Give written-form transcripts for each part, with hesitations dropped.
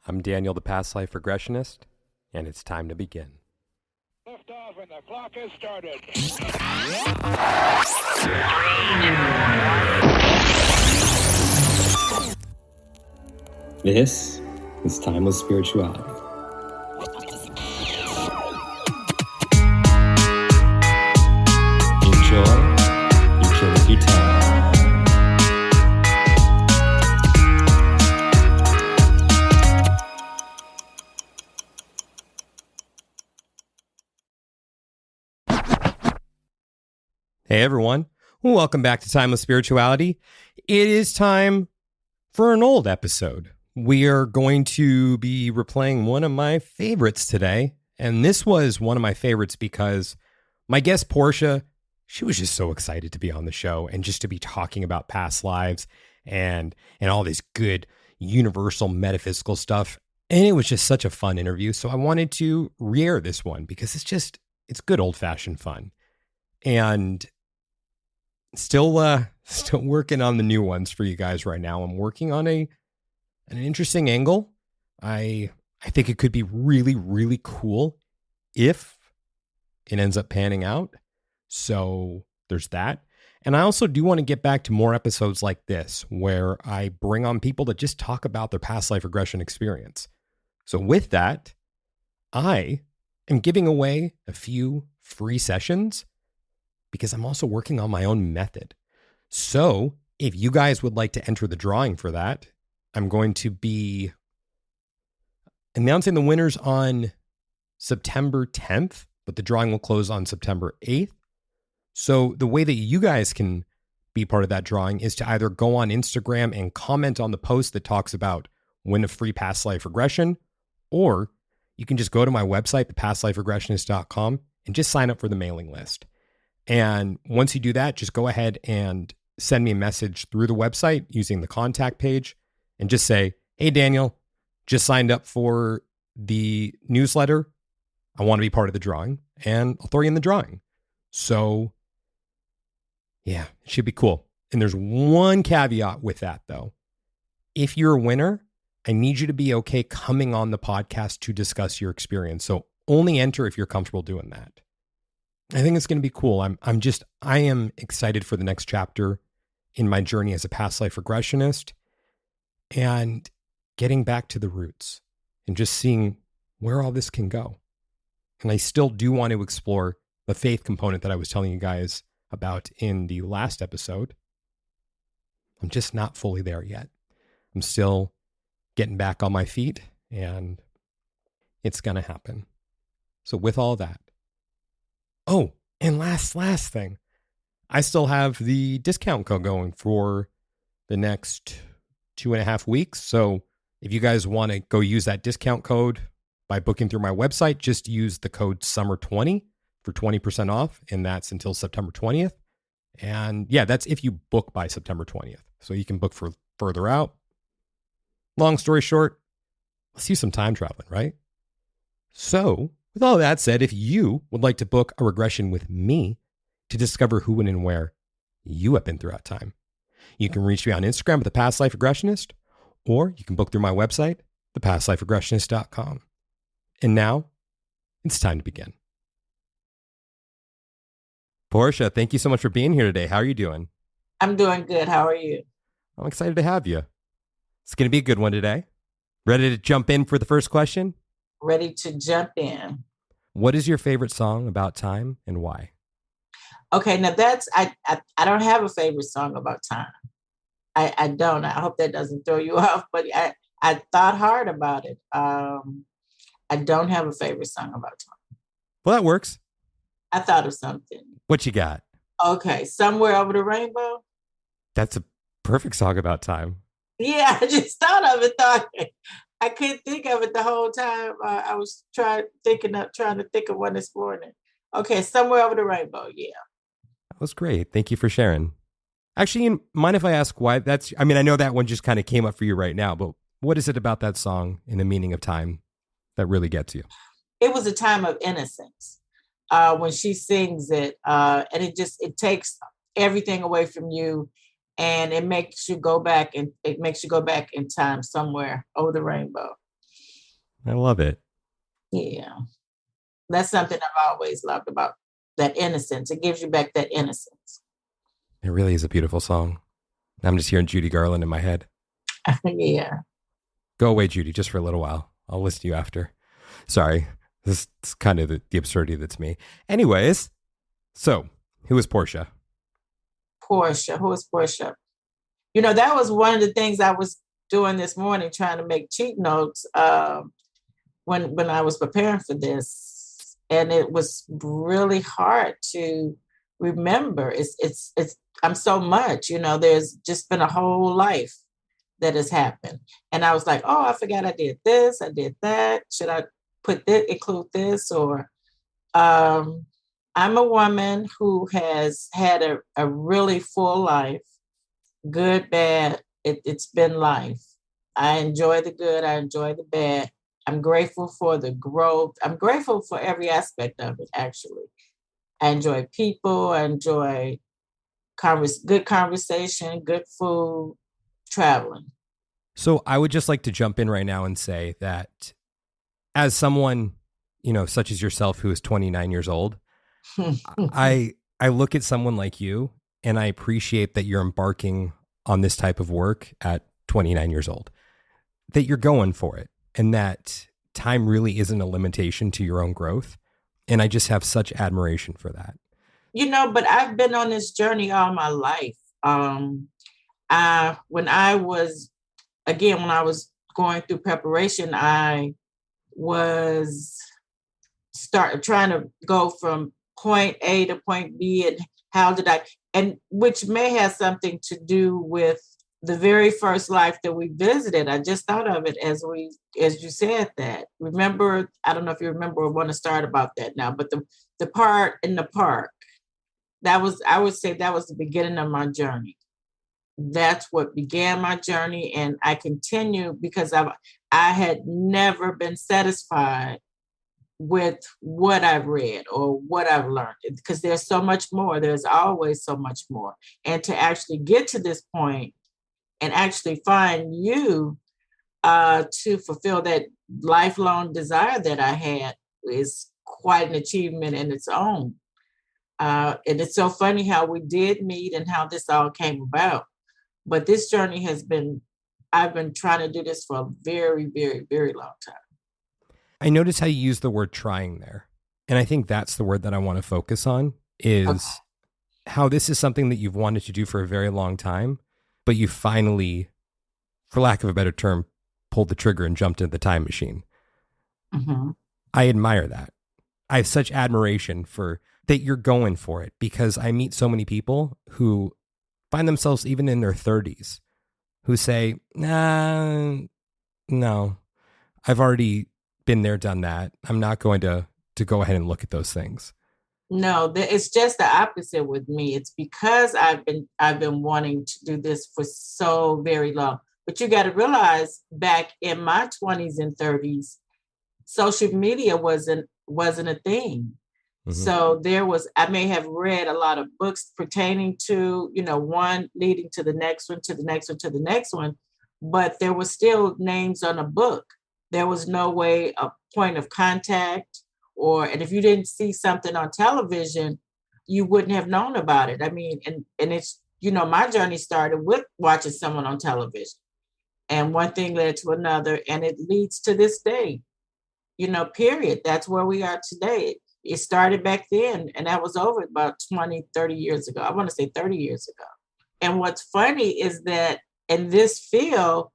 I'm Daniel, the past life regressionist, and it's time to begin. Lift off and the clock has started. 3, 2, 1. This is Timeless Spirituality. Enjoy Eternity Time. Hey everyone, welcome back to Timeless Spirituality. It is time for an old episode. We are going to be replaying one of my favorites today, and this was one of my favorites because my guest Portia, she was just so excited to be on the show and just to be talking about past lives and all this good universal metaphysical stuff. And it was just such a fun interview. So I wanted to re-air this one because it's good old-fashioned fun. And still working on the new ones for you guys right now. I'm working on an interesting angle. I think it could be really, really cool if it ends up panning out. So there's that. And I also do want to get back to more episodes like this, where I bring on people that just talk about their past life regression experience. So with that, I am giving away a few free sessions because I'm also working on my own method. So if you guys would like to enter the drawing for that, I'm going to be announcing the winners on September 10th, but the drawing will close on September 8th. So the way that you guys can be part of that drawing is to either go on Instagram and comment on the post that talks about win a free past life regression, or you can just go to my website, thepastliferegressionist.com, and just sign up for the mailing list. And once you do that, just go ahead and send me a message through the website using the contact page and just say, hey, Daniel, just signed up for the newsletter. I want to be part of the drawing, and I'll throw you in the drawing. So yeah, it should be cool. And there's one caveat with that though. If you're a winner, I need you to be okay coming on the podcast to discuss your experience. So only enter if you're comfortable doing that. I think it's going to be cool. I am excited for the next chapter in my journey as a past life regressionist and getting back to the roots and just seeing where all this can go. And I still do want to explore the faith component that I was telling you guys about in the last episode. I'm just not fully there yet. I'm still getting back on my feet, and it's going to happen. So with all that, oh, and last thing, I still have the discount code going for the next 2.5 weeks. So if you guys want to go use that discount code by booking through my website, just use the code SUMMER20 for 20% off. And that's until September 20th. And yeah, that's if you book by September 20th. So you can book for further out. Long story short, let's use some time traveling, right? So with all that said, if you would like to book a regression with me to discover who, when, and where you have been throughout time, you can reach me on Instagram at The Past Life Regressionist, or you can book through my website, thepastliferegressionist.com. And now it's time to begin. Portia, thank you so much for being here today. How are you doing? I'm doing good. How are you? I'm excited to have you. It's going to be a good one today. Ready to jump in for the first question? Ready to jump in. What is your favorite song about time and why? Okay, now that's I don't have a favorite song about time. I don't. I hope that doesn't throw you off, but I thought hard about it. I don't have a favorite song about time. Well, that works. I thought of something. What you got? Okay, Somewhere Over the Rainbow. That's a perfect song about time. Yeah, I just thought of it. I couldn't think of it the whole time. I was trying to think of one this morning. Okay, Somewhere Over the Rainbow. Yeah. That was great. Thank you for sharing. Actually, mind if I ask why I know that one just kind of came up for you right now, but what is it about that song and the meaning of time that really gets you? It was a time of innocence when she sings it. And it takes everything away from you. And it makes you go back in time somewhere over the rainbow. I love it. Yeah. That's something I've always loved about that innocence. It gives you back that innocence. It really is a beautiful song. I'm just hearing Judy Garland in my head. Yeah. Go away, Judy, just for a little while. I'll listen to you after. Sorry. This is kind of the absurdity that's me. Anyways, so who is Portia? Portia. Who is Portia? You know, that was one of the things I was doing this morning, trying to make cheat notes when I was preparing for this. And it was really hard to remember. It's I'm so much, you know, there's just been a whole life that has happened. And I was like, oh, I forgot I did this, I did that. Should I include this? Or I'm a woman who has had a really full life, good, bad. It's been life. I enjoy the good, I enjoy the bad. I'm grateful for the growth. I'm grateful for every aspect of it, actually. I enjoy people, I enjoy good conversation, good food, traveling. So I would just like to jump in right now and say that as someone, you know, such as yourself, who is 29 years old, I look at someone like you and I appreciate that you're embarking on this type of work at 29 years old, that you're going for it, and that time really isn't a limitation to your own growth. And I just have such admiration for that. You know, but I've been on this journey all my life. When I was going through preparation, I was trying to go from point A to point B, and which may have something to do with the very first life that we visited. I just thought of it as you said that. Remember, I don't know if you remember or want to start about that now, but the part in the park, I would say that was the beginning of my journey. That's what began my journey. And I continue because I had never been satisfied with what I've read or what I've learned, because there's so much more. There's always so much more. And to actually get to this point and actually find you to fulfill that lifelong desire that I had is quite an achievement in its own. And it's so funny how we did meet and how this all came about. But this journey I've been trying to do this for a very, very, very long time. I notice how you use the word trying there. And I think that's the word that I want to focus on, is how this is something that you've wanted to do for a very long time, but you finally, for lack of a better term, pulled the trigger and jumped into the time machine. Mm-hmm. I admire that. I have such admiration for that you're going for it, because I meet so many people who find themselves even in their 30s who say, nah, no, I've already been there, done that. I'm not going to go ahead and look at those things. No, it's just the opposite with me. It's because I've been wanting to do this for so very long. But you got to realize, back in my 20s and 30s, social media wasn't a thing. Mm-hmm. So I may have read a lot of books pertaining to, you know, one leading to the next one, to the next one, to the next one, but there were still names on a book. There was no way, a point of contact, and if you didn't see something on television, you wouldn't have known about it. I mean, and it's, you know, my journey started with watching someone on television, and one thing led to another, and it leads to this day, you know, period. That's where we are today. It started back then, and that was over about 20, 30 years ago. I want to say 30 years ago. And what's funny is that in this field,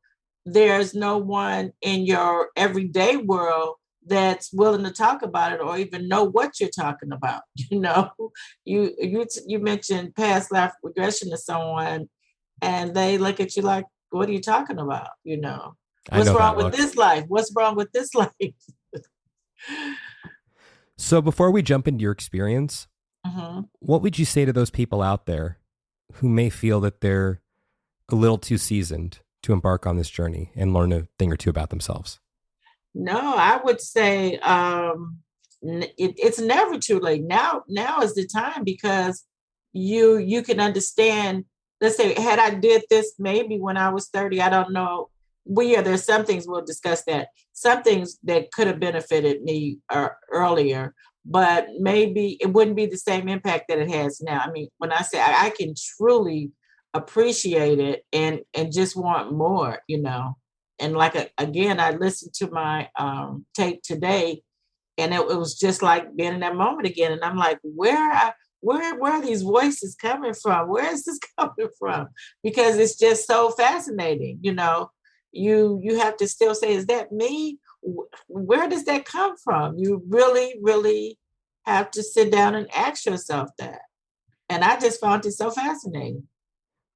there's no one in your everyday world that's willing to talk about it or even know what you're talking about. You know, you mentioned past life regression to someone, and they look at you like, what are you talking about? You know, what's wrong with this life? What's wrong with this life? So before we jump into your experience, mm-hmm. What would you say to those people out there who may feel that they're a little too seasoned to embark on this journey and learn a thing or two about themselves? No, I would say it's never too late. Now is the time, because you can understand. Let's say, had I did this maybe when I was 30, I don't know there's some things we'll discuss that. Some things that could have benefited me earlier, but maybe it wouldn't be the same impact that it has now. I mean, when I say I can truly appreciate it and just want more, And like again, I listened to my tape today, and it was just like being in that moment again. And I'm like, where are these voices coming from? Where is this coming from? Because it's just so fascinating, You have to still say, is that me? Where does that come from? You really, really have to sit down and ask yourself that. And I just found it so fascinating.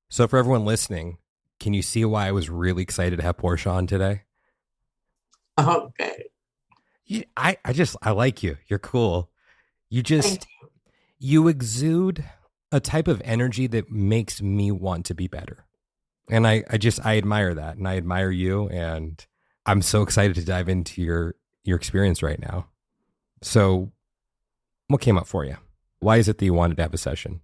So for everyone listening, can you see why I was really excited to have Portia on today? Okay. I like you. You're cool. You exude a type of energy that makes me want to be better. And I admire that. And I admire you. And I'm so excited to dive into your experience right now. So what came up for you? Why is it that you wanted to have a session?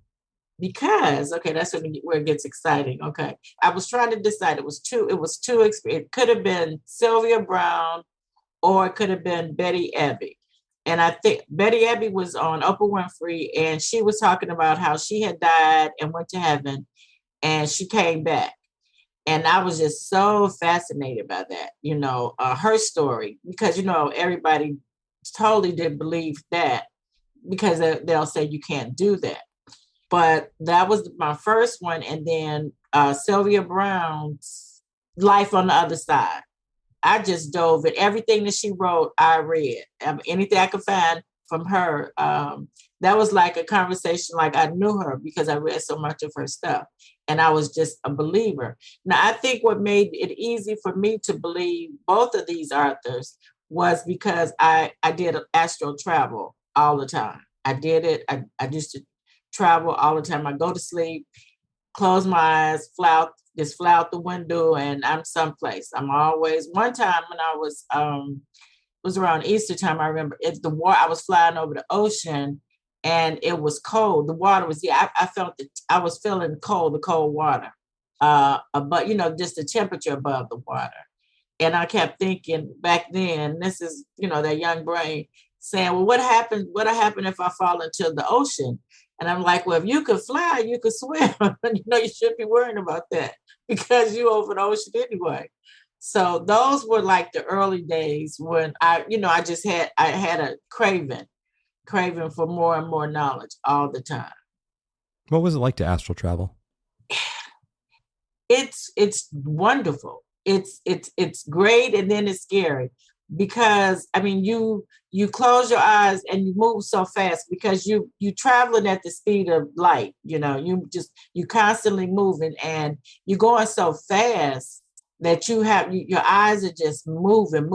Because, okay, that's where it gets exciting. Okay. I was trying to decide. It was two. It could have been Sylvia Brown or it could have been Betty Abbey. And I think Betty Abbey was on Oprah Winfrey, and she was talking about how she had died and went to heaven and she came back. And I was just so fascinated by that, her story, because, everybody totally didn't believe that because they'll say you can't do that. But that was my first one. And then Sylvia Brown's Life on the Other Side. I just dove in. Everything that she wrote, I read. Anything I could find from her. That was like a conversation like I knew her because I read so much of her stuff. And I was just a believer. Now, I think what made it easy for me to believe both of these authors was because I did astral travel all the time. I did it. I used to travel all the time. I go to sleep, close my eyes, fly out the window, and I'm someplace. I'm always, one time when I was around Easter time, I remember I was flying over the ocean and it was cold. The water was, I felt that I was feeling the cold water, but just the temperature above the water. And I kept thinking back then, this is, that young brain saying, well, what happened if I fall into the ocean? And I'm like, well, if you could fly, you could swim. You shouldn't be worrying about that because you over the ocean anyway. So those were like the early days when I had a craving for more and more knowledge all the time. What was it like to astral travel? It's wonderful. It's great, and then it's scary because you close your eyes and you move so fast because you traveling at the speed of light. You constantly moving and you're going so fast that your eyes are just moving.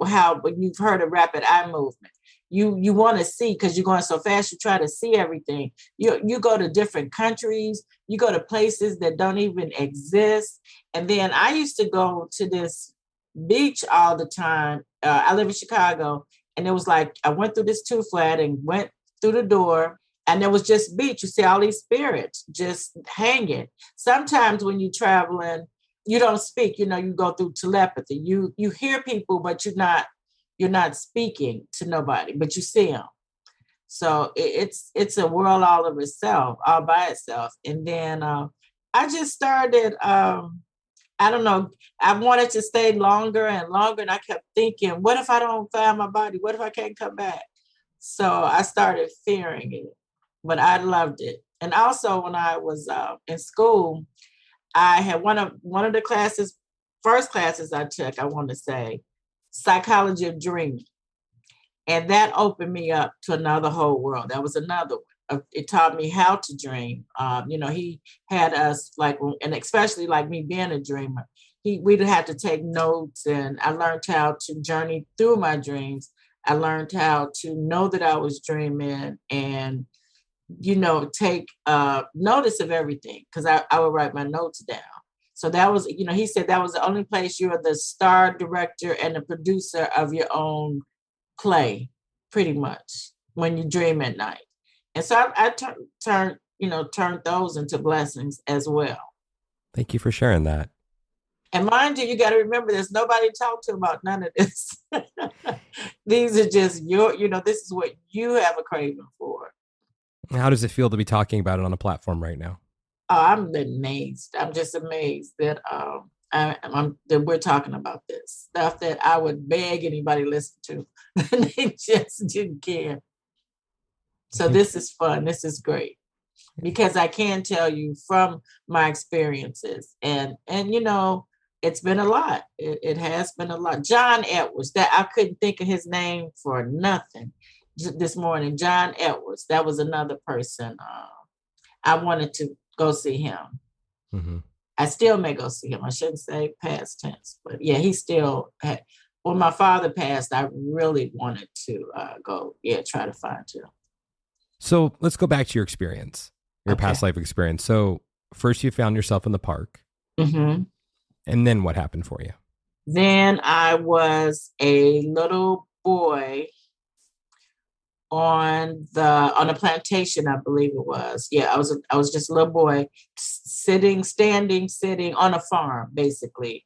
How when you've heard of rapid eye movement, you want to see because you're going so fast. You try to see everything. You go to different countries. You go to places that don't even exist. And then I used to go to this beach all the time. I live in Chicago, and it was like I went through this 2-flat and went through the door, and there was just beach. You see all these spirits just hanging. Sometimes when you're traveling, you don't speak. You go through telepathy. You hear people, but you're not speaking to nobody, but you see them. So it's a world all by itself. And then I just started. I don't know. I wanted to stay longer and longer, and I kept thinking, what if I don't find my body? What if I can't come back? So I started fearing it, but I loved it. And also when I was in school, I had one of the first classes I took, I want to say, Psychology of Dreaming. And that opened me up to another whole world. That was another one. It taught me how to dream. He had us and especially like me being a dreamer, we'd have to take notes, and I learned how to journey through my dreams. I learned how to know that I was dreaming and, take notice of everything because I would write my notes down. So that was, he said that was the only place you're the star director and the producer of your own play, pretty much, when you dream at night. And so I turned those into blessings as well. Thank you for sharing that. And mind you, you got to remember there's nobody to talk to about none of this. These are just this is what you have a craving for. How does it feel to be talking about it on a platform right now? Oh, I'm amazed. I'm just amazed that that we're talking about this stuff that I would beg anybody to listen to. They just didn't care. So this is fun. This is great because I can tell you from my experiences, and it's been a lot. It has been a lot. John Edwards, that I couldn't think of his name for nothing this morning. John Edwards, that was another person. I wanted to go see him. Mm-hmm. I still may go see him. I shouldn't say past tense, but yeah, he still had. When my father passed, I really wanted to try to find him. So let's go back to your experience, your past life experience. So first you found yourself in the park. Mm-hmm. And then what happened for you? Then I was a little boy on a plantation, I believe it was. Yeah, I was just a little boy sitting on a farm, basically.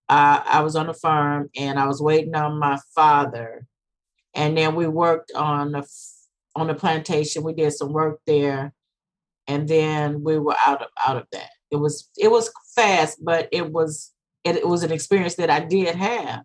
I was on a farm and I was waiting on my father. And then we worked on the plantation. We did some work there. And then we were out of that. It was fast, but it was an experience that I did have.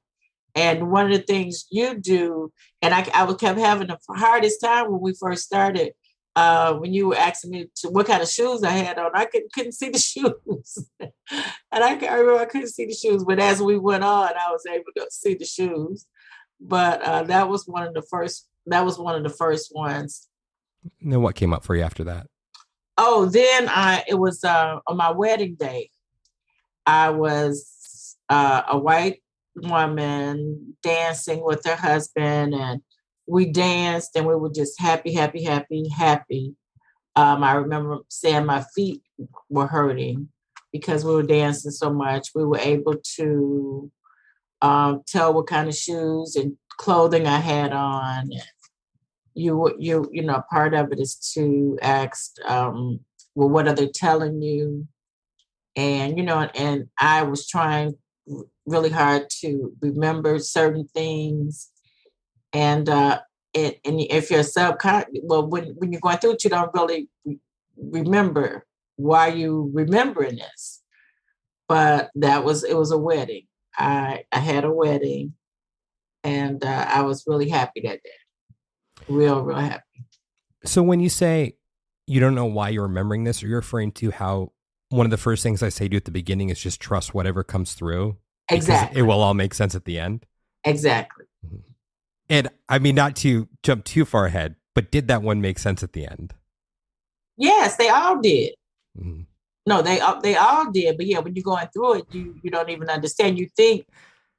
And one of the things you do, and I kept having the hardest time when we first started, when you were asking me what kind of shoes I had on, I couldn't see the shoes. And I remember I couldn't see the shoes, but as we went on, I was able to see the shoes. But that was one of the first ones. And then what came up for you after that? Oh, then it was on my wedding day. I was a white woman dancing with her husband, and we danced and we were just happy. I remember saying my feet were hurting because we were dancing so much. We were able to tell what kind of shoes and clothing I had on. Part of it is to ask, well, what are they telling you? And, and I was trying really hard to remember certain things. And if you're when you're going through it, you don't really remember why you remembering this. But it was a wedding. I had a wedding and I was really happy that day. Real happy. So when you say you don't know why you're remembering this, are you referring to how one of the first things I say to you at the beginning is just trust whatever comes through? Exactly. It will all make sense at the end. Exactly. And I mean, not to jump too far ahead, but did that one make sense at the end? Yes, they all did. Mm-hmm. No, they all did. But yeah, when you're going through it, you don't even understand. You think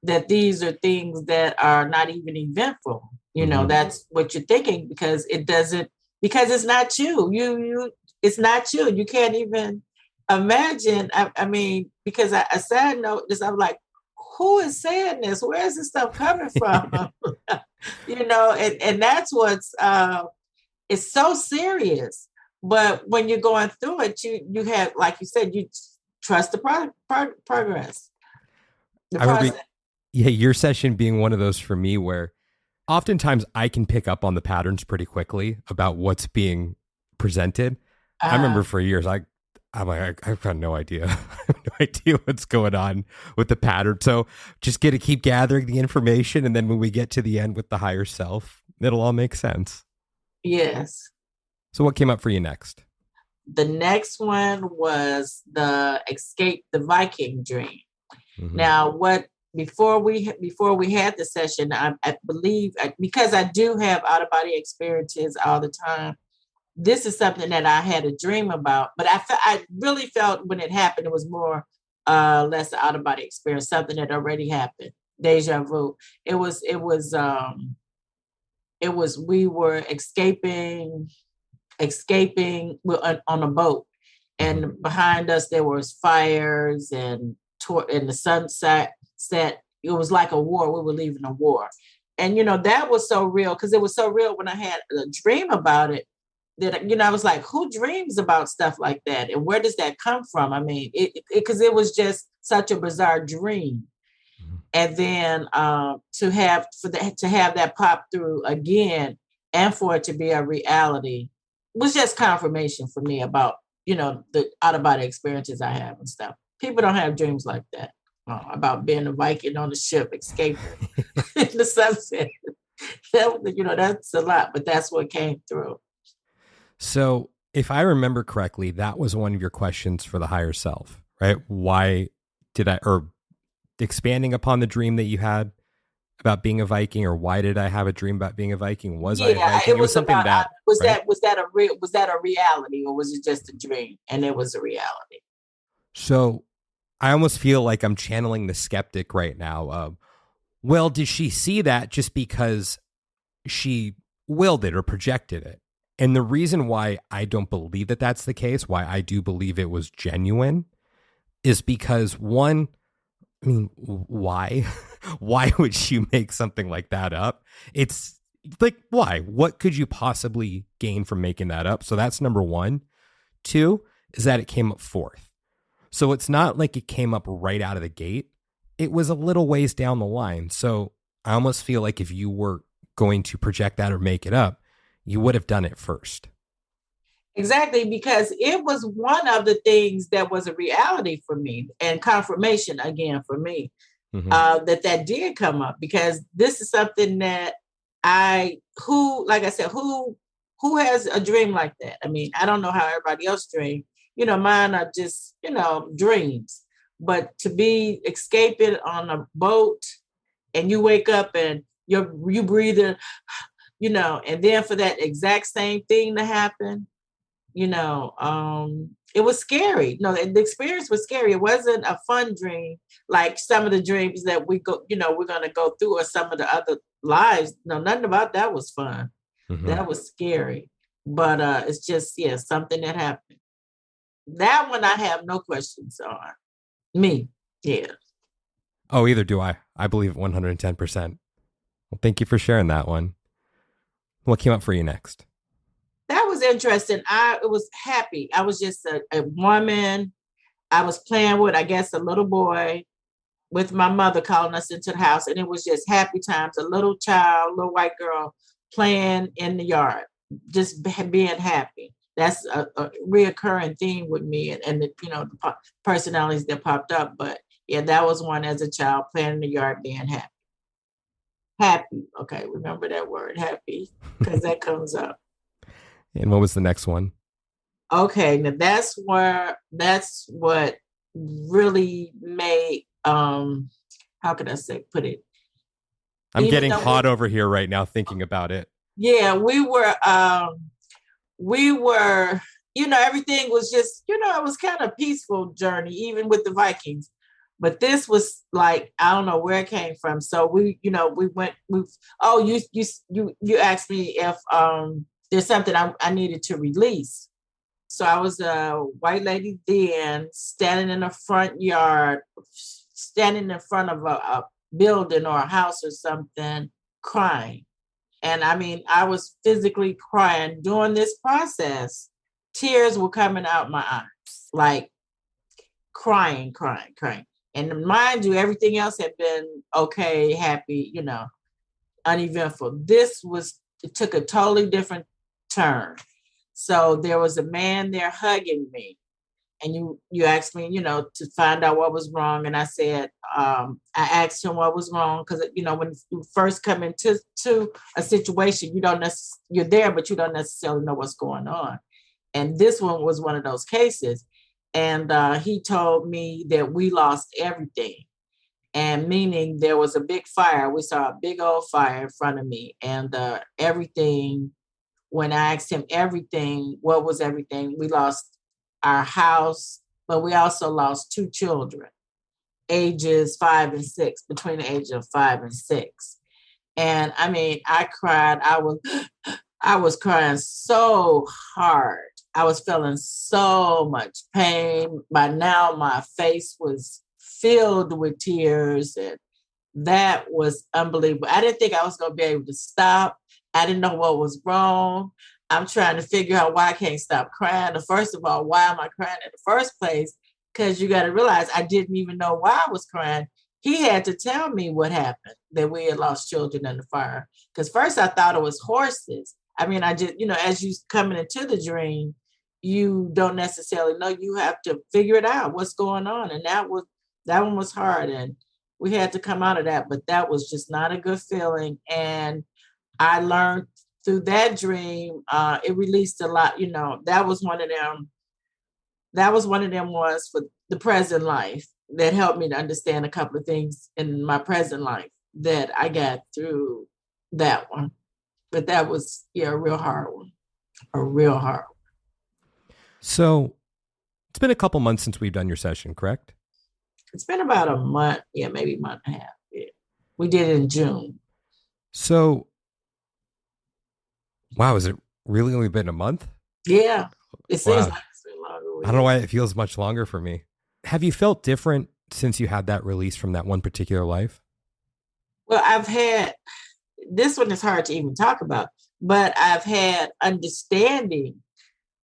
that these are things that are not even eventful. That's what you're thinking because it's not you. It's not you. You can't even imagine. I mean, because I side note this, I'm like, who is saying this? Where is this stuff coming from? And that's what's it's so serious. But when you're going through it, you have, like you said, you trust the progress. Your session being one of those for me where oftentimes I can pick up on the patterns pretty quickly about what's being presented. I remember for years, I'm like, I've got no idea. I have no idea what's going on with the pattern. So just keep gathering the information. And then when we get to the end with the higher self, it'll all make sense. Yes. So what came up for you next? The next one was the Viking dream. Mm-hmm. Now, before we had the session, I believe, because I do have out-of-body experiences all the time, this is something that I had a dream about, but I really felt when it happened, it was more less out-of-body experience, something that already happened, deja vu. It was we were escaping on a boat, and behind us there was fires and the sunset set. It was like a war. We were leaving a war, and that was so real because it was so real when I had a dream about it. that, I was like, who dreams about stuff like that? And where does that come from? I mean, because it was just such a bizarre dream. And then to have that pop through again and for it to be a reality was just confirmation for me about, the out of body experiences I have and stuff. People don't have dreams like that about being a Viking on the ship, escaping in the sunset. That's a lot, but that's what came through. So if I remember correctly, that was one of your questions for the higher self, right? Why did or expanding upon the dream that you had about being a Viking, or why did I have a dream about being a Viking? Was I a Viking? It was something about, was that a reality, or was it just a dream? And it was a reality. So I almost feel like I'm channeling the skeptic right now. Well, did she see that just because she willed it or projected it? And the reason why I don't believe that that's the case, why I do believe it was genuine, is because one, I mean, why? Why would you make something like that up? It's like, why? What could you possibly gain from making that up? So that's number one. Two is that it came up fourth. So it's not like it came up right out of the gate. It was a little ways down the line. So I almost feel like if you were going to project that or make it up, you would have done it first. Exactly, because it was one of the things that was a reality for me and confirmation again for me, that did come up, because this is something that like I said, who has a dream like that? I mean, I don't know how everybody else dreams. Mine are just, dreams. But to be escaping on a boat and you wake up and you breathing, and then for that exact same thing to happen, it was scary. No, the experience was scary. It wasn't a fun dream like some of the dreams that we're going to go through, or some of the other lives. No, nothing about that was fun. That was scary. But it's just, something that happened. That one I have no questions on. Me, yeah. Oh, either do I. I believe it 110%. Well, thank you for sharing that one. What came up for you next? That was interesting. I was happy. I was just a woman. I was playing with, I guess, a little boy with my mother calling us into the house. And it was just happy times. A little child, little white girl playing in the yard, just being happy. That's a reoccurring theme with me and the personalities that popped up. But yeah, that was one as a child, playing in the yard, being happy. Happy. Okay, remember that word, happy, because that comes up. And what was the next one? Okay, now that's what really made, how can I put it? I'm getting hot over here right now thinking about it. Yeah, we were, everything was just, it was kind of peaceful journey, even with the Vikings. But this was like, I don't know where it came from. So you asked me if there's something I needed to release. So I was a white lady then, standing in the front yard, standing in front of a building or a house or something, crying. And I mean, I was physically crying during this process. Tears were coming out my eyes, like crying. And mind you, everything else had been okay, happy, uneventful. It took a totally different turn. So there was a man there hugging me. And you asked me, to find out what was wrong. And I said, I asked him what was wrong. Because, when you first come into a situation, you're there, but you don't necessarily know what's going on. And this one was one of those cases. And he told me that we lost everything. And meaning there was a big fire. We saw a big old fire in front of me. And everything, when I asked him everything, what was everything? We lost our house, but we also lost 2 children, ages 5 and 6, between the age of 5 and 6. And I mean, I cried. I was crying so hard. I was feeling so much pain. By now, my face was filled with tears, and that was unbelievable. I didn't think I was going to be able to stop. I didn't know what was wrong. I'm trying to figure out why I can't stop crying. First of all, why am I crying in the first place? Because you got to realize I didn't even know why I was crying. He had to tell me what happened, that we had lost children in the fire. Because first I thought it was horses. I mean, I just, as you coming into the dream, you don't necessarily know. You have to figure it out, what's going on. And that one was hard. And we had to come out of that. But that was just not a good feeling. And I learned through that dream, it released a lot. That was one of them. That was one of them ones for the present life that helped me to understand a couple of things in my present life that I got through that one. But that was, a real hard one. A real hard one. So it's been a couple months since we've done your session, correct? It's been about a month. Yeah, maybe a month and a half. Yeah. We did it in June. So, wow, has it really only been a month? Yeah. It seems like it's been longer. I don't know why it feels much longer for me. Have you felt different since you had that release from that one particular life? Well, this one is hard to even talk about, but I've had understanding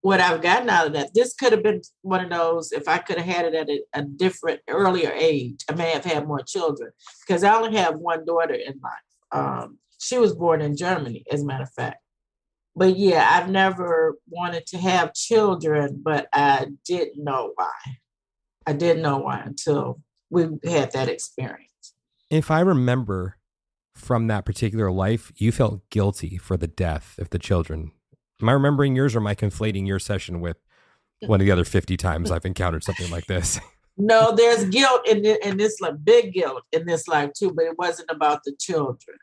what I've gotten out of that. This could have been one of those, if I could have had it at a different, earlier age, I may have had more children, because I only have one daughter in life. She was born in Germany, as a matter of fact. But yeah, I've never wanted to have children, but I didn't know why. I didn't know why until we had that experience. If I remember from that particular life, you felt guilty for the death of the children. Am I remembering yours, or am I conflating your session with one of the other 50 times I've encountered something like this? No, there's guilt in this, like big guilt in this life too, but it wasn't about the children.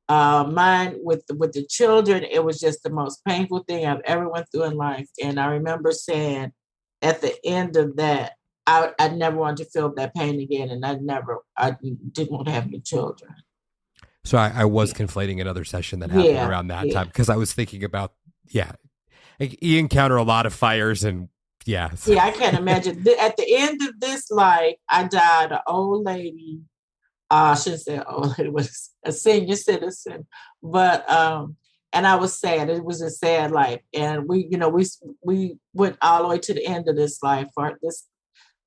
Mine with the children, it was just the most painful thing I've ever went through in life. And I remember saying at the end of that, I never wanted to feel that pain again. And I didn't want to have any children. So I was conflating another session that happened around that time, because I was thinking about, you encounter a lot of fires and So. Yeah, I can't imagine. At the end of this life, I died an old lady. I shouldn't say old lady, was a senior citizen, but and I was sad. It was a sad life, and we went all the way to the end of this life for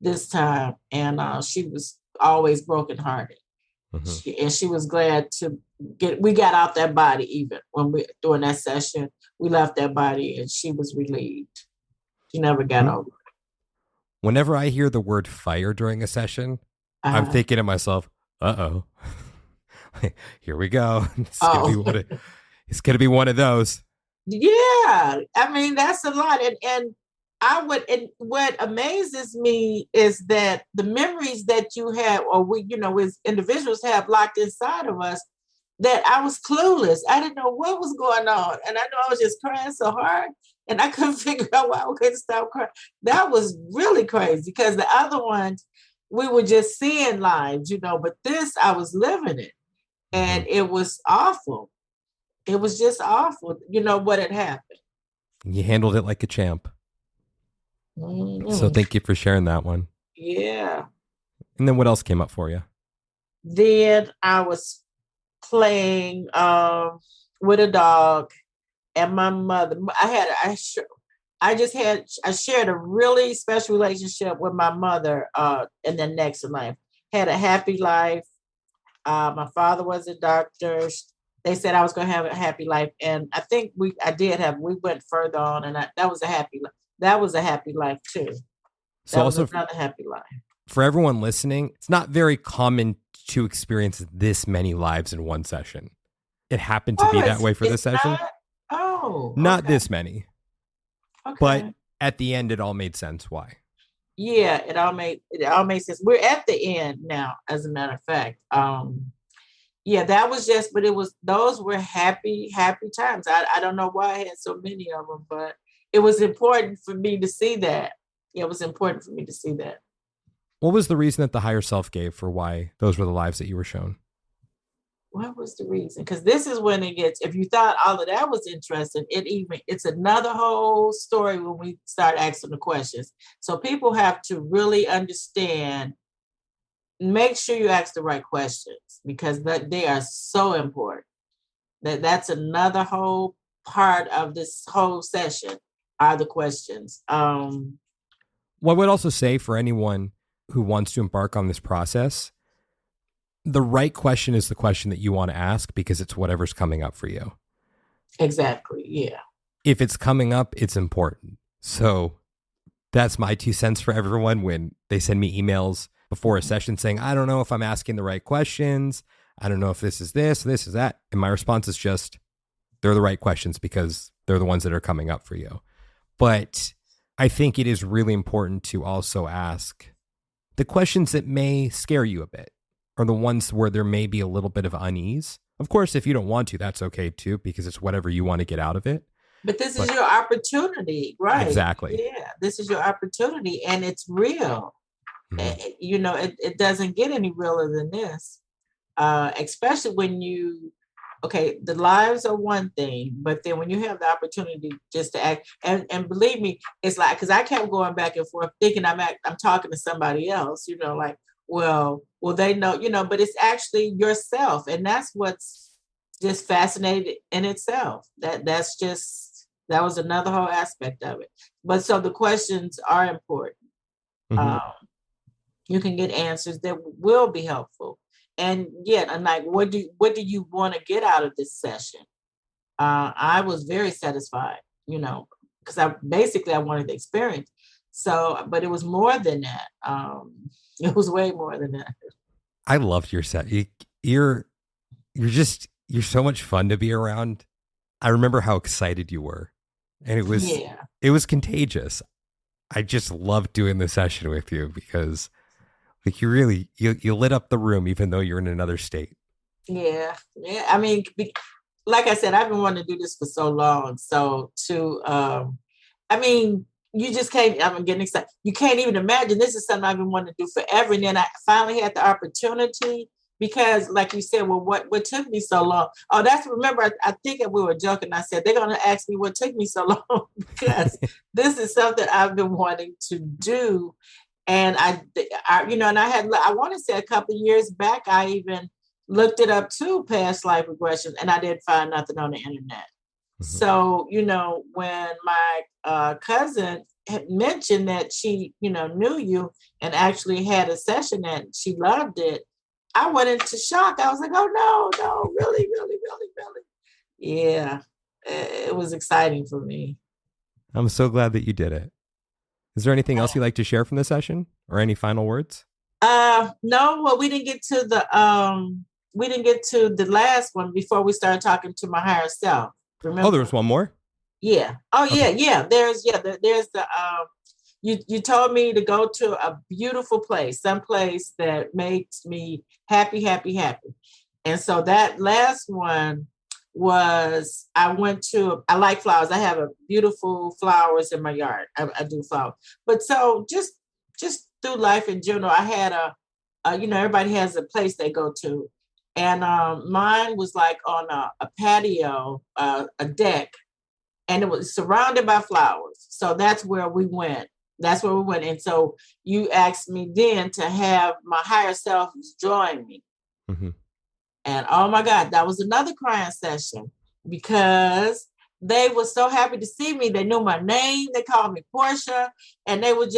this time, and she was always brokenhearted. Mm-hmm. She was glad we got out that body. Even when during that session, we left that body, and she was relieved. She never got over it. Whenever I hear the word fire during a session, I'm thinking to myself, uh-oh, here we go. It's going to be one of those. Yeah. I mean, that's a lot. And what amazes me is that the memories that you have, or we, as individuals have locked inside of us, that I was clueless. I didn't know what was going on. And I know I was just crying so hard, and I couldn't figure out why I couldn't stop crying. That was really crazy, because the other ones, we were just seeing lives, but this, I was living it. And it was awful. It was just awful, what had happened. You handled it like a champ. Mm-hmm. So thank you for sharing that one. Yeah. And then what else came up for you? Then I was playing with a dog, and my mother, I shared a really special relationship with my mother in the next life. Had a happy life. My father was a doctor. They said I was going to have a happy life, and I think we went further on, and that was a happy life. That was a happy life too. So that was also another happy life. For everyone listening, it's not very common to experience this many lives in one session. It happened to be that way for this session. Not this many. Okay. But at the end, it all made sense. Why? Yeah, it all made sense. We're at the end now, as a matter of fact. That was those were happy times. I don't know why I had so many of them, but it was important for me to see that. It was important for me to see that. What was the reason that the higher self gave for why those were the lives that you were shown? What was the reason? Because this is when it gets, if you thought all of that was interesting, it's another whole story when we start asking the questions. So people have to really understand, make sure you ask the right questions, because they are so important. That's another whole part of this whole session are the questions. Well, I would also say for anyone who wants to embark on this process, the right question is the question that you want to ask because it's whatever's coming up for you. Exactly. Yeah. If it's coming up, it's important. So that's my 2 cents for everyone when they send me emails before a session saying, I don't know if I'm asking the right questions. I don't know if this is this is that. And my response is just, they're the right questions because they're the ones that are coming up for you. But I think it is really important to also ask the questions that may scare you a bit, or the ones where there may be a little bit of unease. Of course, if you don't want to, that's okay too, because it's whatever you want to get out of it. But this is your opportunity, right? Exactly. Yeah, this is your opportunity, and it's real. Mm-hmm. It doesn't get any realer than this, especially when the lives are one thing, but then when you have the opportunity just to act, and believe me, it's like, because I kept going back and forth thinking I'm talking to somebody else, like, well, they know, but it's actually yourself, and that's what's just fascinating in itself. That was another whole aspect of it. But so the questions are important. Mm-hmm. You can get answers that will be helpful. And yet, I'm like, what do you want to get out of this session? I was very satisfied, because I wanted the experience. So, but it was more than that. It was way more than that. I loved your set. You're so much fun to be around. I remember how excited you were, and it was contagious. I just loved doing the session with you because like you lit up the room, even though you're in another state. Yeah. I mean, like I said, I've been wanting to do this for so long. So you just can't, I'm getting excited. You can't even imagine. This is something I've been wanting to do forever. And then I finally had the opportunity because, like you said, well, what took me so long? Oh, remember, I think we were joking. I said, they're going to ask me what took me so long because this is something I've been wanting to do. And I want to say a couple of years back, I even looked it up too, past life regression, and I didn't find nothing on the internet. Mm-hmm. So, when my cousin had mentioned that she, knew you and actually had a session and she loved it, I went into shock. I was like, oh, no, really, really, really, really. Yeah, it was exciting for me. I'm so glad that you did it. Is there anything else you'd like to share from the session or any final words? No, well, we didn't get to the last one before we started talking to my higher self. Remember? Oh, there was one more? Yeah. Oh, okay. Yeah. There's the, you told me to go to a beautiful place, someplace that makes me happy, happy, happy. And so that last one was, I like flowers. I have a beautiful flowers in my yard. I do flowers. But so just through life in general, I had everybody has a place they go to. And mine was like on a patio, a deck, and it was surrounded by flowers. So that's where we went. And so you asked me then to have my higher self join me. Mm-hmm. And oh my God, that was another crying session because they were so happy to see me. They knew my name. They called me Portia, and they were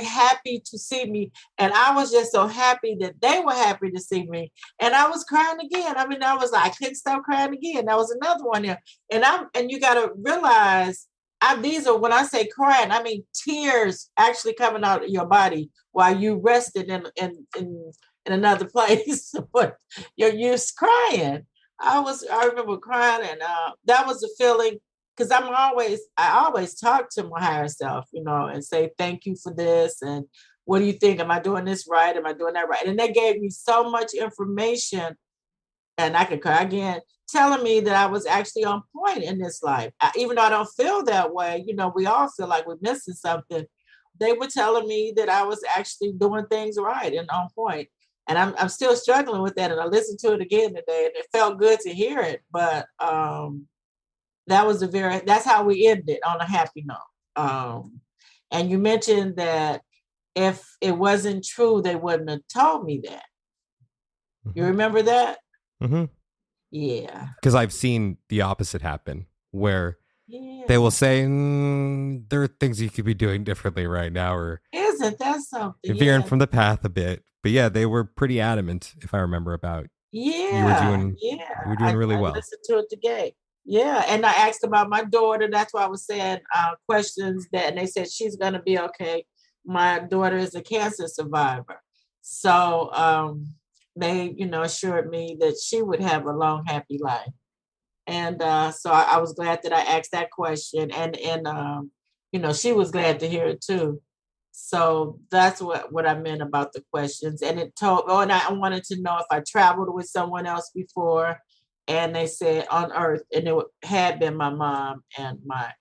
happy to see me. And I was just so happy that they were happy to see me. And I was crying again. I couldn't stop crying again. That was another one there. And you got to realize, these are, when I say crying, I mean tears actually coming out of your body while you rested in another place. But you're crying. I remember crying, and that was the feeling, because I always talk to my higher self, and say thank you for this, and what do you think? Am I doing this right? Am I doing that right? And they gave me so much information, and I could cry again, telling me that I was actually on point in this life. Even though I don't feel that way, we all feel like we're missing something. They were telling me that I was actually doing things right and on point. And I'm still struggling with that. And I listened to it again today, and it felt good to hear it. But that's how we ended, on a happy note. And you mentioned that if it wasn't true, they wouldn't have told me that. Mm-hmm. You remember that? Mm-hmm. Yeah. Because I've seen the opposite happen where Yeah. they will say, there are things you could be doing differently right now, or Isn't that something? veering Yeah. from the path a bit. But yeah, they were pretty adamant, if I remember, about you were Yeah. doing Yeah. you were doing really I well. listened to it today. Yeah. And I asked about my daughter. That's why I was saying questions that, and they said she's going to be okay. My daughter is a cancer survivor. So they, assured me that she would have a long, happy life. And so I was glad that I asked that question, and she was glad to hear it too. So that's what I meant about the questions. And it told. Oh, and I wanted to know if I traveled with someone else before, and they said on Earth, and it had been my mom and my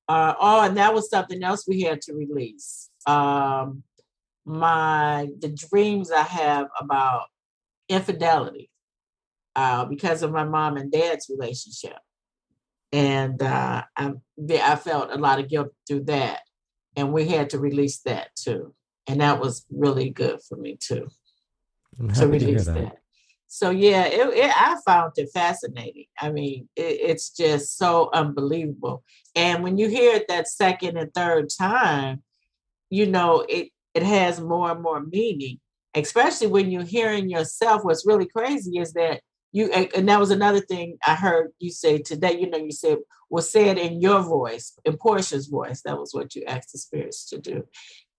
and that was something else we had to release. The dreams I have about infidelity because of my mom and dad's relationship. And I felt a lot of guilt through that. And we had to release that too. And that was really good for me too, to release that. So yeah, I found it fascinating. I mean, it's just so unbelievable. And when you hear it that second and third time, it has more and more meaning, especially when you're hearing yourself. What's really crazy is that and that was another thing I heard you say today, you said was said in your voice, in Portia's voice. That was what you asked the spirits to do.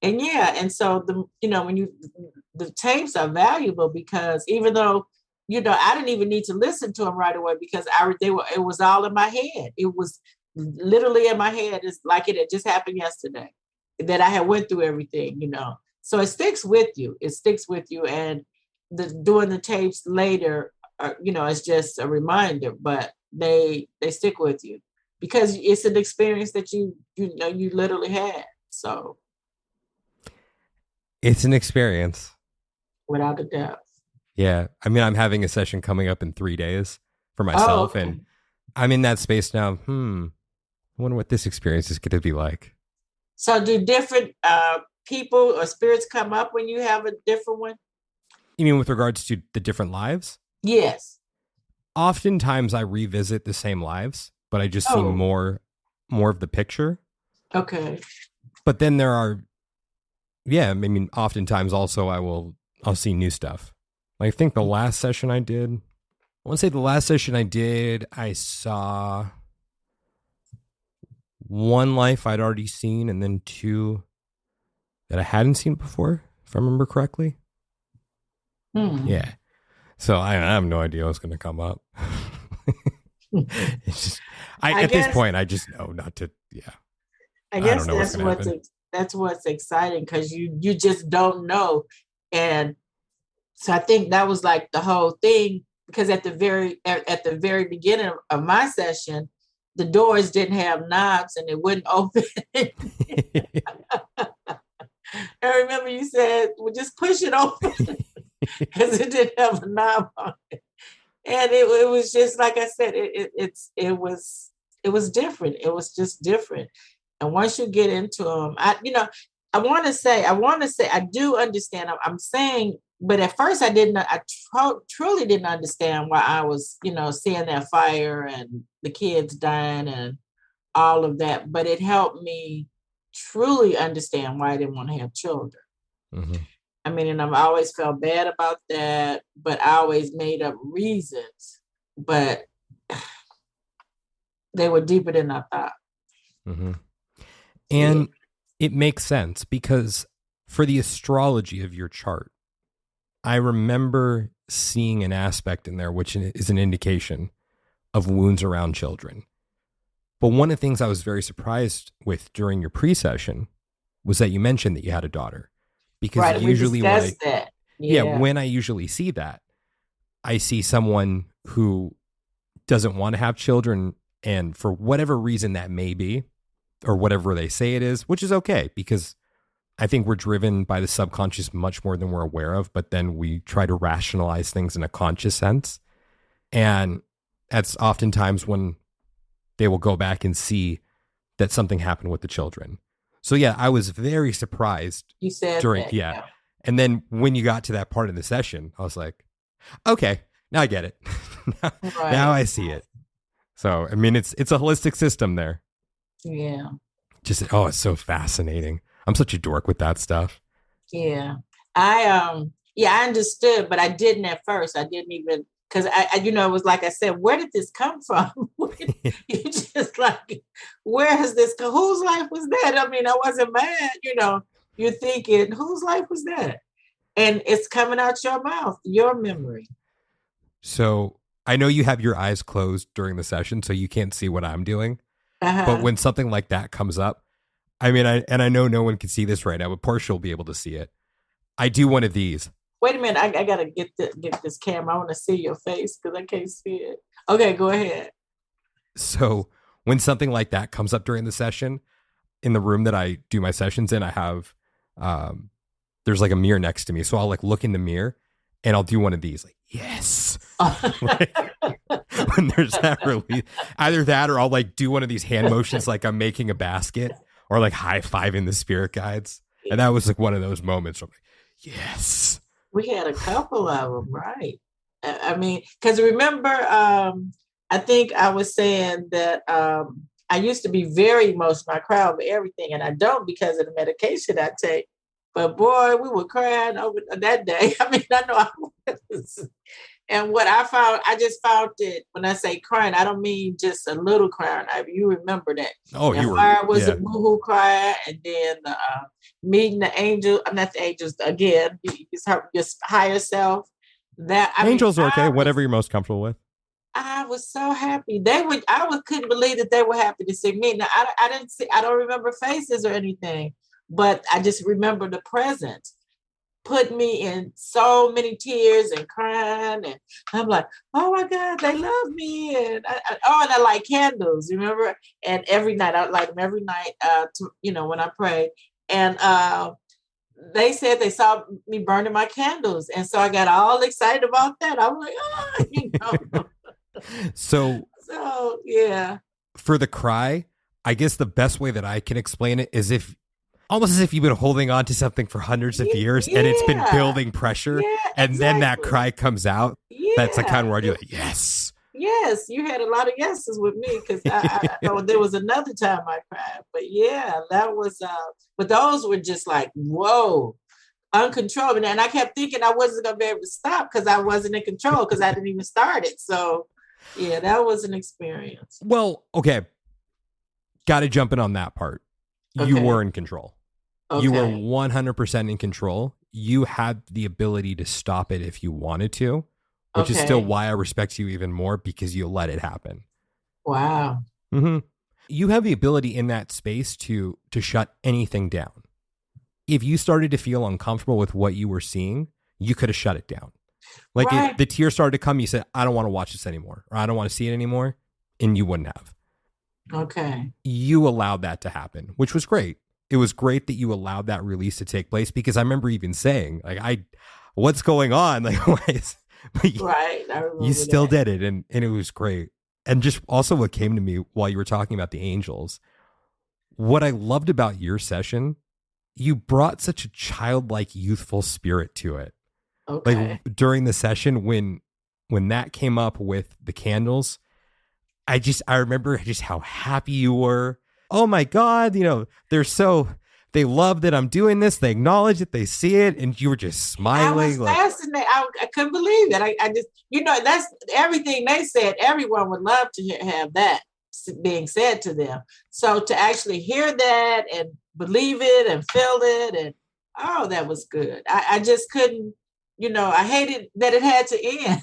And yeah, and so the tapes are valuable because even though, I didn't even need to listen to them right away because it was all in my head. It was literally in my head. It's like it had just happened yesterday that I had went through everything, So it sticks with you. It sticks with you. And doing the tapes later, it's just a reminder, but they stick with you because it's an experience that you literally had. So it's an experience, without a doubt. Yeah, I mean, I'm having a session coming up in 3 days for myself, okay. and I'm in that space now. I wonder what this experience is going to be like. So, do different people or spirits come up when you have a different one? You mean with regards to the different lives? Yes. Oftentimes I revisit the same lives, but I just see more of the picture. Okay. But then there are, I mean, oftentimes also I'll see new stuff. I think the last session I saw one life I'd already seen and then two that I hadn't seen before, if I remember correctly. Yeah. So I have no idea what's going to come up. It's just, at this point, I just know not to. Yeah. I guess that's what's exciting because you just don't know, and so I think that was like the whole thing because at the very beginning of my session, the doors didn't have knobs and it wouldn't open. I remember you said, "Well, just push it open." Because it didn't have a knob on it, and it was just like I said, it was different. It was just different, and once you get into them, I want to say I do understand. I'm saying, but at first I didn't. I truly didn't understand why I was, seeing that fire and the kids dying and all of that. But it helped me truly understand why I didn't want to have children. Mm-hmm. I mean, and I've always felt bad about that, but I always made up reasons, but they were deeper than I thought. Mm-hmm. And it makes sense because for the astrology of your chart, I remember seeing an aspect in there, which is an indication of wounds around children. But one of the things I was very surprised with during your pre-session was that you mentioned that you had a daughter. Because usually when I usually see that, I see someone who doesn't want to have children, and for whatever reason that may be, or whatever they say it is, which is okay, because I think we're driven by the subconscious much more than we're aware of, but then we try to rationalize things in a conscious sense. And that's oftentimes when they will go back and see that something happened with the children. So yeah, I was very surprised. You said during that, yeah. And then when you got to that part of the session, I was like, okay, now I get it. Now I see it. So, I mean, it's a holistic system there. Yeah. It's so fascinating. I'm such a dork with that stuff. Yeah. I understood, but I didn't at first. I didn't even, because I it was like I said, where did this come from? You just like, where has this whose life was that? I mean, I wasn't mad, you're thinking, whose life was that? And it's coming out your mouth, your memory. So I know you have your eyes closed during the session, so you can't see what I'm doing. Uh-huh. But when something like that comes up, I mean, I know no one can see this right now, but Portia will be able to see it. I do one of these. Wait a minute, I gotta get this camera. I want to see your face because I can't see it. Okay, go ahead. So when something like that comes up during the session, in the room that I do my sessions in, I have there's like a mirror next to me, so I'll like look in the mirror and I'll do one of these, like yes. When there's that release, either that or I'll like do one of these hand motions, like I'm making a basket, or like high fiving the spirit guides, and that was like one of those moments where I'm like, yes. We had a couple of them, right? I mean, because remember, I think I was saying that I used to be very emotional. I cry over everything, and I don't because of the medication I take. But boy, we were crying over that day. I mean, I know I was. And what I just found it, when I say crying, I don't mean just a little crying. You remember that. Oh, and you were. Fire was a boohoo cry, and then meeting the angel. I'm not the angels again. Your higher self. Angels are okay. Whatever you're most comfortable with. I was so happy. Couldn't believe that they were happy to see me. Now I didn't see. I don't remember faces or anything, but I just remember the presence. Put me in so many tears and crying, and I'm like, oh my God, they love me, and I light candles, remember? And every night I light them every night, when I pray. And they said they saw me burning my candles, and so I got all excited about that. I was like, So yeah. For the cry, I guess the best way that I can explain it is almost as if you've been holding on to something for hundreds of years and it's been building pressure, and then that cry comes out. Yeah. That's the kind of word you're like, yes. Yes, you had a lot of yeses with me because there was another time I cried. But yeah, that was, but those were just like, whoa, uncontrollable. And I kept thinking I wasn't going to be able to stop because I wasn't in control because I didn't even start it. So yeah, that was an experience. Well, okay. Got to jump in on that part. Okay. You were in control. Okay. You were 100% in control. You had the ability to stop it if you wanted to, which is still why I respect you even more, because you let it happen. Wow. Mm-hmm. You have the ability in that space to shut anything down. If you started to feel uncomfortable with what you were seeing, you could have shut it down. Like if the tears started to come, you said, I don't want to watch this anymore, or I don't want to see it anymore, and you wouldn't have. Okay. You allowed that to happen, which was great. It was great that you allowed that release to take place, because I remember even saying, like, what's going on? Like, you still did it. And it was great. And just also what came to me while you were talking about the angels, what I loved about your session, you brought such a childlike, youthful spirit to it. Okay. Like during the session, when that came up with the candles, I remember just how happy you were. Oh my God, they love that I'm doing this. They acknowledge it. They see it. And you were just smiling. I was fascinated. I couldn't believe it. I just, that's everything they said. Everyone would love to have that being said to them. So to actually hear that and believe it and feel it, and that was good. I just couldn't, I hated that it had to end.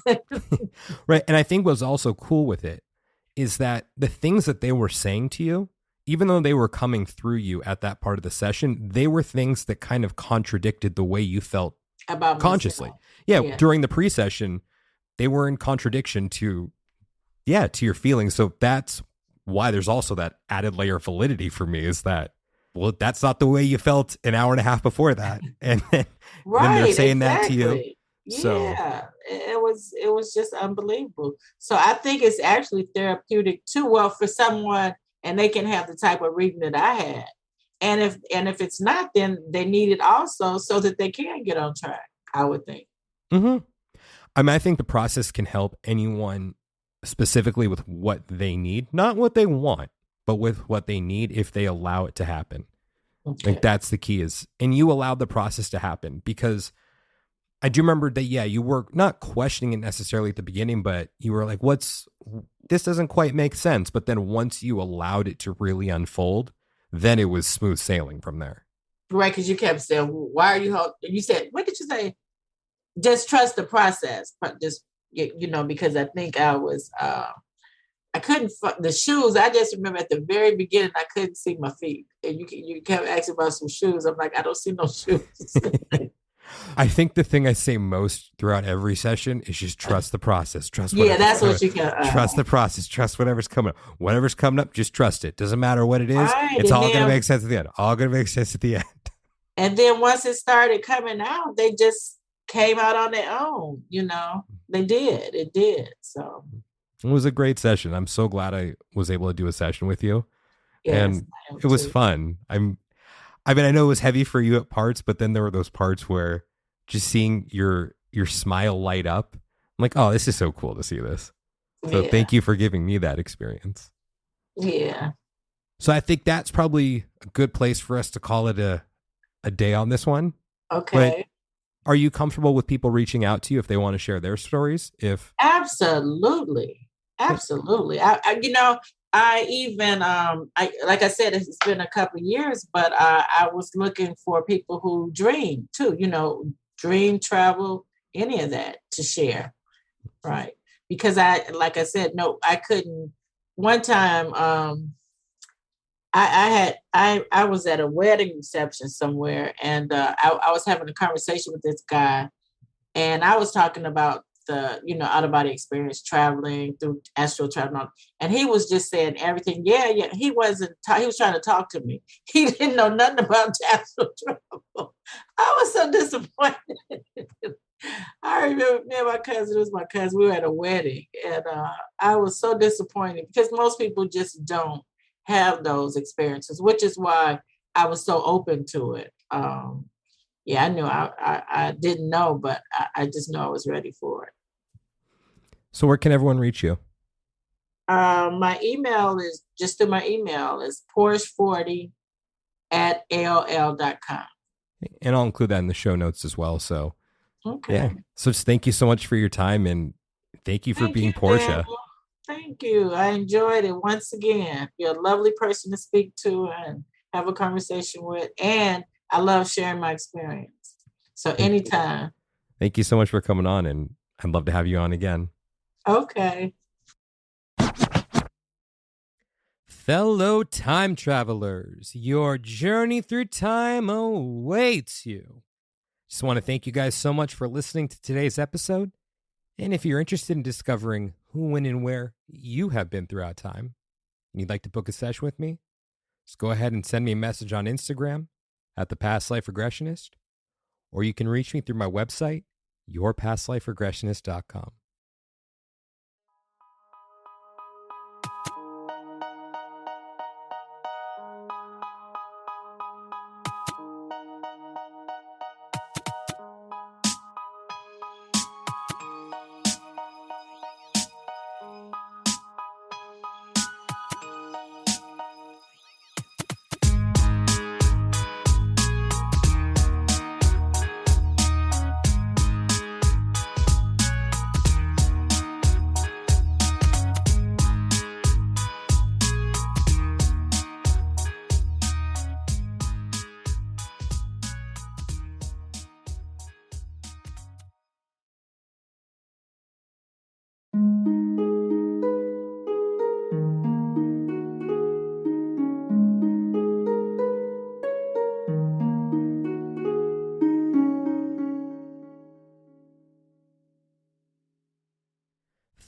Right. And I think what's also cool with it is that the things that they were saying to you, even though they were coming through you at that part of the session, they were things that kind of contradicted the way you felt about consciously. Yeah, during the pre-session, they were in contradiction to your feelings. So that's why there's also that added layer of validity for me, is that, well, that's not the way you felt an hour and a half before that. And then, then they're saying that to you. So yeah, it was just unbelievable. So I think it's actually therapeutic too. Well, for someone, and they can have the type of reading that I had. And if it's not, then they need it also so that they can get on track, I would think. Mm-hmm. I mean, I think the process can help anyone specifically with what they need, not what they want, but with what they need if they allow it to happen. Okay. Like that's the key and you allowed the process to happen, because I do remember that, yeah, you were not questioning it necessarily at the beginning, but you were like, this doesn't quite make sense. But then once you allowed it to really unfold, then it was smooth sailing from there. Right, because you kept saying, why are you, you said, what did you say? Just trust the process. Just, because I think I was, I couldn't, the shoes, I just remember at the very beginning, I couldn't see my feet. And you kept asking about some shoes. I'm like, I don't see no shoes. I think the thing I say most throughout every session is just trust the process. Trust. Yeah, that's what you can. Trust the process. Trust whatever's coming up. Whatever's coming up, just trust it. Doesn't matter what it is. Right, it's all going to make sense at the end. All going to make sense at the end. And then once it started coming out, they just came out on their own. They did. It did. So it was a great session. I'm so glad I was able to do a session with you. Yes, and it was fun. I mean, I know it was heavy for you at parts, but then there were those parts where just seeing your smile light up, I'm like, oh, this is so cool to see this. So Thank you for giving me that experience. Yeah. So I think that's probably a good place for us to call it a day on this one. Okay. But are you comfortable with people reaching out to you if they want to share their stories? Absolutely. I even, like I said, it's been a couple of years, but I was looking for people who dream too, dream, travel, any of that to share. Right. Because like I said, no, I couldn't. One time, I was at a wedding reception somewhere, and I was having a conversation with this guy, and I was talking about the out of body experience, traveling through astral travel, and he was just saying everything. Yeah, he wasn't. He was trying to talk to me. He didn't know nothing about astral travel. I was so disappointed. I remember me and my cousin. It was my cousin. We were at a wedding, and I was so disappointed because most people just don't have those experiences, which is why I was so open to it. I knew I didn't know, but I just know I was ready for it. So where can everyone reach you? My email is just through my email is Porsche40@AOL.com. And I'll include that in the show notes as well. So, okay. Yeah. So just thank you so much for your time, and thank you for being Portia. Daniel. Thank you. I enjoyed it once again. You're a lovely person to speak to and have a conversation with, and I love sharing my experience. So anytime. Thank you so much for coming on, and I'd love to have you on again. Okay. Fellow time travelers, your journey through time awaits you. Just want to thank you guys so much for listening to today's episode. And if you're interested in discovering who, when, and where you have been throughout time, and you'd like to book a session with me, just go ahead and send me a message on Instagram at The Past Life Regressionist, or you can reach me through my website, yourpastliferegressionist.com.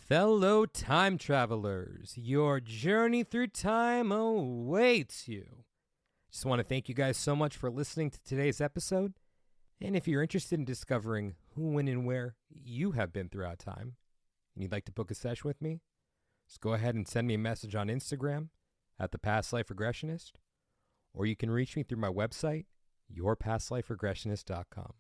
Fellow time travelers, your journey through time awaits you. Just want to thank you guys so much for listening to today's episode. And if you're interested in discovering who, when, and where you have been throughout time, and you'd like to book a session with me, just go ahead and send me a message on Instagram at The Past Life Regressionist, or you can reach me through my website, yourpastliferegressionist.com.